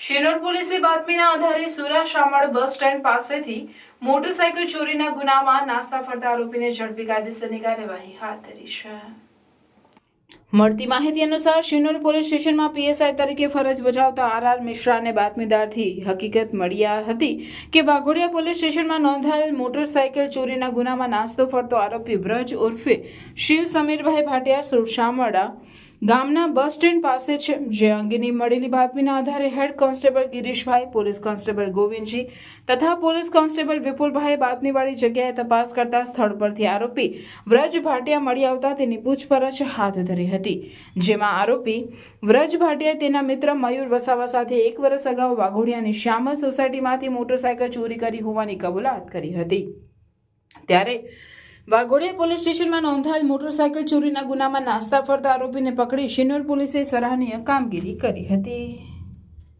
શિનોર પોલીસે બાતમીના આધારે સુરા શામળ બસ સ્ટેન્ડ પાસેથી મોટરસાયકલ ચોરીના ગુનામાં નાસ્તા ફરતા આરોપીને ઝડપી કાયદેસરની કાર્યવાહી હાથ ધરી છે। મળતી માહિતી અનુસાર શિનોર પોલીસ સ્ટેશનમાં પીએસઆઈ તરીકે ફરજ બજાવતા આર મિશ્રાને બાતમીદારથી હકીકત મળી હતી કે વાઘોડિયા પોલીસ સ્ટેશનમાં નોંધાયેલ મોટરસાયકલ ચોરીના ગુનામાં નાસ્તો ફરતો આરોપી વ્રજ ઉર્ફે શિવ સમીરભાઈ ભાટિયા સુર શામળા ગામના બસ સ્ટેન્ડ પાસે છે। જે અંગેની મળેલી બાતમીના આધારે head constable Girishbhai, police constable Govindji તથા પોલીસ કોન્સ્ટેબલ વિપુલભાઈએ બાતમીવાળી જગ્યાએ તપાસ કરતા સ્થળ પરથી આરોપી વ્રજ ભાટિયા મળી આવતા તેની પૂછપરછ હાથ ધરી હતી, જેમાં આરોપી વ્રજ ભાટિયાએ તેના મિત્ર મયુર વસાવા સાથે 1 વર્ષ અગાઉ વાઘોડિયાની શ્યામલ સોસાયટીમાંથી મોટરસાયકલ ચોરી કરી હોવાની કબૂલાત કરી હતી। ત્યારે વાઘોડિયા પોલીસ સ્ટેશનમાં નોંધાયેલ મોટરસાયકલ ચોરીના ગુનામાં નાસ્તા ફરતા આરોપીને પકડી શિનોર પોલીસે સરાહનીય કામગીરી કરી હતી।